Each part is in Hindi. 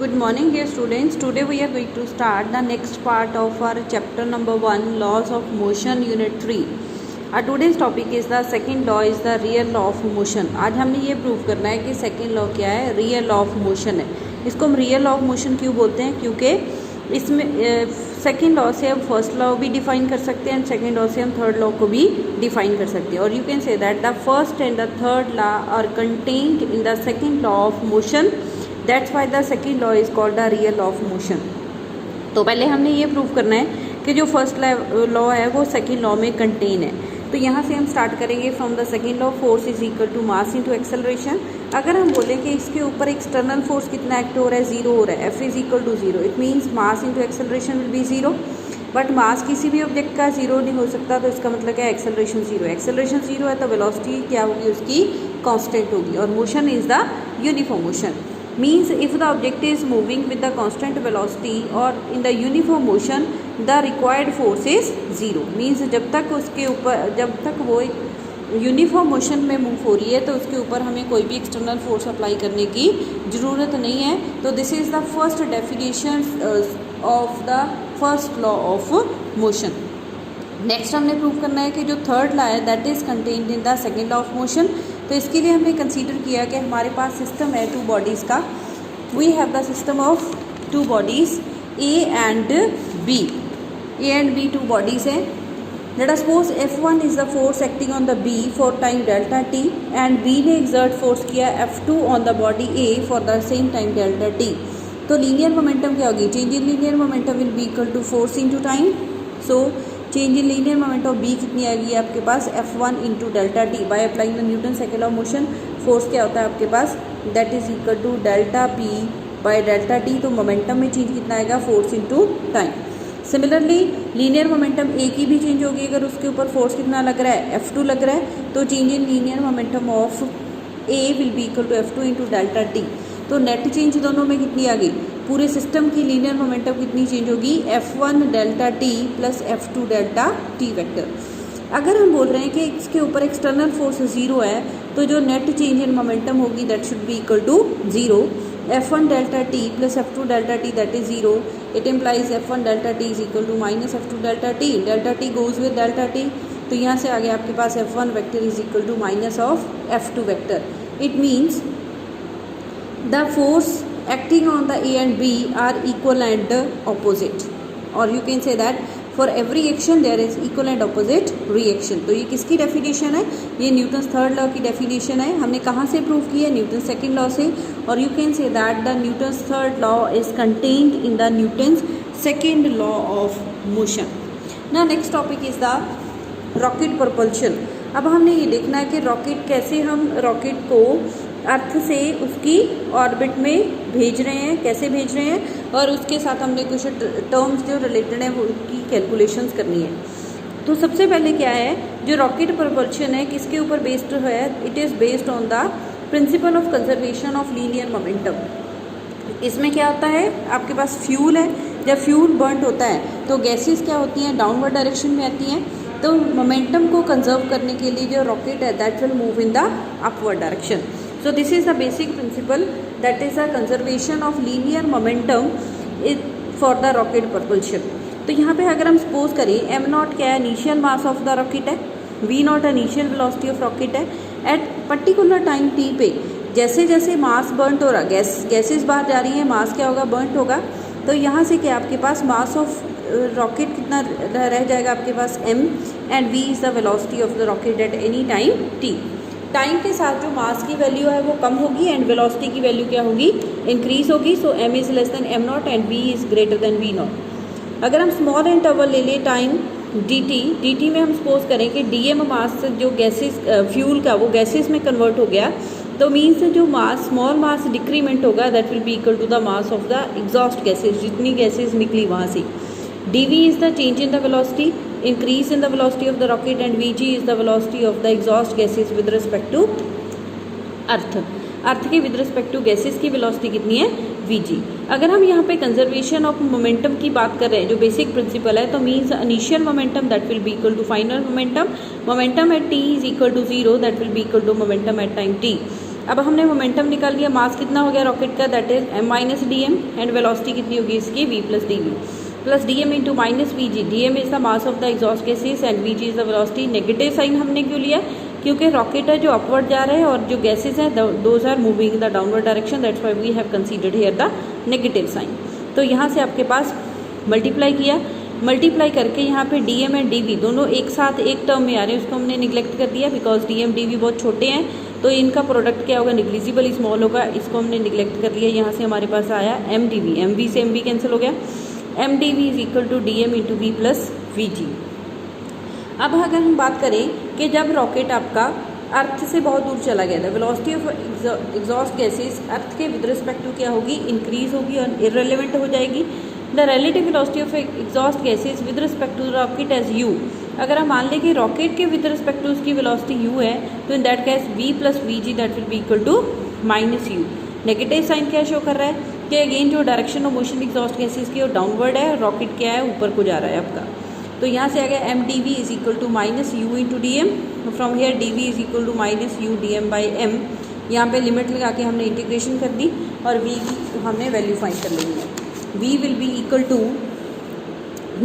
Good morning, dear students. Today we are going to start the next part of our chapter number 1, Laws of Motion, Unit 3. Our today's topic is the second law is the real law of motion. आज हमने ये प्रूव करना है कि सेकेंड लॉ क्या है, रियल लॉ ऑफ मोशन है. इसको हम रियल लॉ ऑफ मोशन क्यों बोलते हैं? क्योंकि इसमें सेकेंड लॉ से हम फर्स्ट लॉ भी डिफाइन कर सकते हैं एंड सेकेंड लॉ से हम थर्ड लॉ को भी डिफाइन कर सकते हैं. और you can say that the first and the third law are contained in the second law of motion. That's why the second law is called the real law of motion. तो पहले हमने ये प्रूव करना है कि जो फर्स्ट लॉ है वो सेकेंड लॉ में कंटेन है. तो यहाँ से हम स्टार्ट करेंगे from the second law. Force is equal to mass into acceleration. अगर हम बोलें कि इसके ऊपर एक्सटर्नल फोर्स कितना एक्ट हो रहा है, जीरो हो रहा है, F is equal to zero, it means mass into acceleration will be zero. But mass किसी भी ऑब्जेक्ट का जीरो नहीं हो सकता, तो इसका मतलब क्या है, एक्सेलरेशन जीरो. एक्सेलरेशन जीरो है तो वेलोसिटी क्या होगी, उसकी कांस्टेंट होगी. और motion is the uniform motion. Means if the object is moving with the constant velocity or in the uniform motion, the required force is zero. Means जब तक वो यूनिफॉर्म मोशन में मूव हो रही है तो उसके ऊपर हमें कोई भी एक्सटर्नल फोर्स अप्लाई करने की ज़रूरत नहीं है. तो this is the first definition of the first law of motion. Next हमने प्रूव करना है कि जो थर्ड लॉ है that is contained in the second law of motion. तो इसके लिए हमने कंसीडर किया कि हमारे पास सिस्टम है टू बॉडीज़ का. We have the system of two bodies A and B. A and B two bodies हैं. Let us suppose F1 is the force acting on the B for time delta t and B ने एक्सर्ट फोर्स किया F2 on the body A for the same time delta t. तो लीनियर मोमेंटम क्या होगी, change in linear momentum will be equal to force into time. So change in linear moment of B कितनी आएगी आपके पास, F1 into delta T. By applying the Newton second law of motion force क्या होता है आपके पास, that is equal to delta P by delta T. तो मोमेंटम में चेंज कितना आएगा, force into time. Similarly linear momentum ए की भी चेंज होगी. अगर उसके ऊपर फोर्स कितना लग रहा है, F2 लग रहा है, तो change in linear momentum of A will be equal to F2 into delta T. तो नेट चेंज दोनों में कितनी आ गई, पूरे सिस्टम की लीनियर मोमेंटम कितनी चेंज होगी, F1 delta T plus F2 delta T vector. अगर हम बोल रहे हैं कि इसके ऊपर एक्सटर्नल फोर्स जीरो है तो जो नेट चेंज इन मोमेंटम होगी that should be equal to zero. F1 delta T plus F2 delta T that is zero. It implies F1 delta T is equal to minus F2 delta T. Delta T goes with delta T. तो यहाँ से आगे आपके पास F1 vector is equal to minus of F2 vector. It means the force acting on the A and B are equal and opposite, or you can say that for every action there is equal and opposite reaction. तो ये किसकी डेफिनेशन है, ये न्यूटन्स थर्ड लॉ की डेफिनेशन है. हमने कहाँ से प्रूव की है, न्यूटन सेकेंड लॉ से. और you can say that the Newton's third law is contained in the Newton's second law of motion. ना next topic is the rocket propulsion. अब हमने ये देखना है कि रॉकेट कैसे, हम रॉकेट को अर्थ से उसकी ऑर्बिट में भेज रहे हैं, कैसे भेज रहे हैं, और उसके साथ हमने कुछ टर्म्स जो रिलेटेड हैं वो उसकी कैलकुलेशंस करनी है. तो सबसे पहले क्या है, जो रॉकेट प्रपल्शन है किसके ऊपर बेस्ड है, it is based on the principle of conservation of linear momentum. इसमें क्या होता है, आपके पास फ्यूल है. जब फ्यूल बर्न होता है तो गैसेस क्या होती हैं, डाउनवर्ड डायरेक्शन में आती हैं. तो मोमेंटम को कंजर्व करने के लिए जो रॉकेट है that will move in the upward direction. So this is the basic principle, that is the conservation of linear momentum for the rocket propulsion. तो यहाँ पे अगर हम सपोज करें m0 क्या है, initial mass of the rocket है, v0 initial velocity of rocket है. एट पर्टिकुलर टाइम t पे जैसे जैसे मास बर्न हो रहा, गैसेस बाहर जा रही हैं, मास क्या होगा, बर्न होगा. तो यहाँ से क्या आपके पास मास ऑफ रॉकेट कितना रह जाएगा आपके पास, m, and v is the velocity of the rocket eight any time t. Time के साथ जो मास की वैल्यू है वो कम होगी एंड वेलोसिटी की वैल्यू क्या होगी, इंक्रीज होगी. सो m is less than m0 and v is greater than v0. अगर हम स्मॉल इंटरवल ले लें टाइम dt में हम सपोज करें कि dm मास जो गैसेस फ्यूल का वो गैसेस में कन्वर्ट हो गया, तो मीन्स जो मास स्मॉल मास डिक्रीमेंट होगा that will be equal to the mass of the exhaust gases, जितनी गैसेज निकली वहाँ से. dv is the change in the velocity, increase in the velocity of the rocket, and vg is the velocity of the exhaust gases with respect to अर्थ. अर्थ के विद रिस्पेक्ट टू गैसेस की वेलोसिटी कितनी है, vg. अगर हम यहाँ पे कंजर्वेशन ऑफ मोमेंटम की बात कर रहे हैं, जो बेसिक प्रिंसिपल है, तो means initial momentum that will be equal to final momentum. Momentum at t is equal to zero that will be equal to momentum at time t. अब हमने मोमेंटम निकाल लिया, मास कितना हो गया रॉकेट का, that is m minus D M, and velocity कितनी होगी इसकी v plus D V plus D M into minus V G. D M is the mass of the exhaust gases and V G is the velocity. Negative sign हमने क्यों लिया, क्योंकि रॉकेट है जो अपवर्ड जा रहा है और जो गैसेज हैं those are moving in the downward direction, that's why we have considered here the negative sign. तो यहाँ से आपके पास मल्टीप्लाई किया, मल्टीप्लाई करके यहाँ पे D M and D V दोनों एक साथ एक टर्म में आ रहे हैं, उसको हमने निगलेक्ट कर दिया because D M D V बहुत छोटे हैं, तो इनका प्रोडक्ट क्या होगा, निग्लिजिबल स्मॉल होगा, इसको हमने निगलेक्ट कर लिया। यहाँ से हमारे पास आया m D v, m v से एम वी कैंसिल हो गया, m D v is equal to d M into v plus v g. अब अगर हम बात करें कि जब रॉकेट आपका अर्थ से बहुत दूर चला गया था, वेलोसिटी ऑफ एग्जॉस्ट गैसेस अर्थ के विद रिस्पेक्ट टू क्या होगी, इंक्रीज होगी और इररिलेवेंट हो जाएगी। The relative velocity of exhaust gases with respect to rocket as u. अगर हम मान लें कि रॉकेट के विद रिस्पेक्ट टू उसकी वेलोसिटी यू है, तो in that case v plus v g that will be equal to minus u. Negative sign क्या शो कर रहा है कि अगेन जो direction of motion exhaust gases की वो डाउनवर्ड है, रॉकेट क्या है ऊपर को जा रहा है आपका। तो यहाँ से आ गया m D v is equal to minus u into d m, from here d v is equal to minus U D M by m. यहाँ पे लिमिट लगा के हमने इंटीग्रेशन कर दी और v की हमने वैल्यू फाइंड कर लेनी है। v will be equal to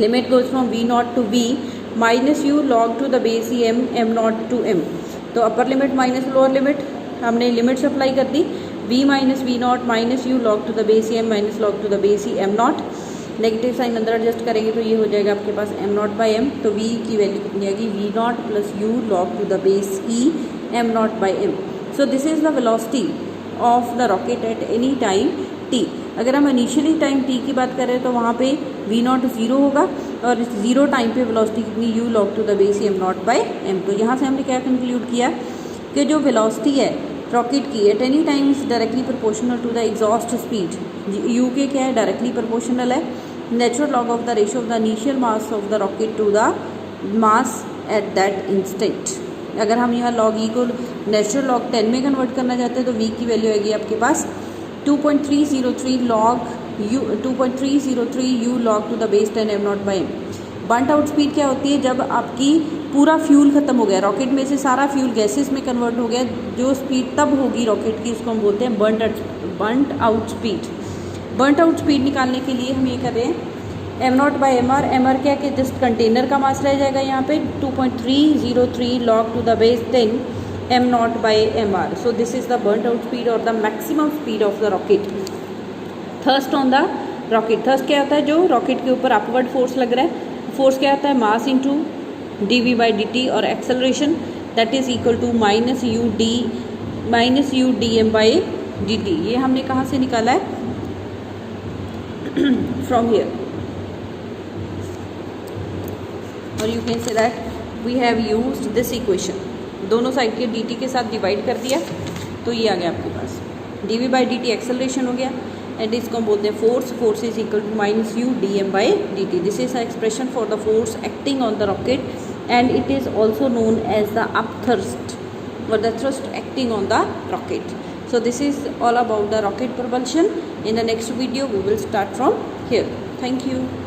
limit goes from v naught to v minus u log to the base m m naught to m। तो upper limit minus lower limit, हमने लिमिट्स अप्लाई कर दी, v minus v naught minus u log to the base m minus log to the base m naught. Negative sign अंदर एडजस्ट करेंगे तो ये हो जाएगा आपके पास m नॉट बाई m। तो v की वैल्यू कितनी आएगी, v naught plus u log to the base e m not by m। So this is the velocity of the rocket eight any time t। अगर हम इनिशियली टाइम t की बात करें तो वहाँ पे v नॉट ज़ीरो होगा और इस ज़ीरो टाइम पे वेलोसिटी कितनी, u log to the base m not by m। तो यहाँ से हमने क्या कंक्लूड किया कि जो वेलोसिटी है रॉकेट की at any time is directly proportional to the exhaust speed. u के क्या है, डायरेक्टली प्रोपोर्शनल है, natural log of the ratio of the initial mass of the rocket to the mass at that instant. अगर हम यहाँ लॉग ई को नेचुरल लॉग 10 में कन्वर्ट करना चाहते हैं तो v की वैल्यू आएगी आपके पास 2.303 log u 2.303 u log to the base 10 m not by m। Burnt out speed क्या होती है, जब आपकी पूरा फ्यूल खत्म हो गया, रॉकेट में से सारा फ्यूल गैसेस में कन्वर्ट हो गया, जो स्पीड तब होगी रॉकेट की उसको हम बोलते हैं burnt out speed. Burnt out speed निकालने के लिए हम ये कर रहे हैं m not by M r क्या कि जस्ट कंटेनर का मास रह जाएगा यहाँ पे 2.303 log to the base 10 m not by M R. So this is the burnt out speed और the maximum speed of the rocket. Thrust on the rocket, thrust क्या होता है, जो रॉकेट के ऊपर अपवर्ड फोर्स लग रहा है, फोर्स क्या होता है, mass into D V by D T, और acceleration that is equal to minus U D M by D T. ये हमने कहाँ से निकाला है, फ्रॉम हियर, और you can say that we have used this equation. दोनों साइड के dt के साथ डिवाइड कर दिया तो ये आ गया आपके पास dv by D T acceleration हो गया, एंड इसको हम बोलते हैं force. Force is equal to minus U D M by D T. This is expression for the force acting on the rocket and it is also known as the upthrust or the thrust acting on the rocket. So this is all about the rocket propulsion. In the next video we will start from here. Thank you.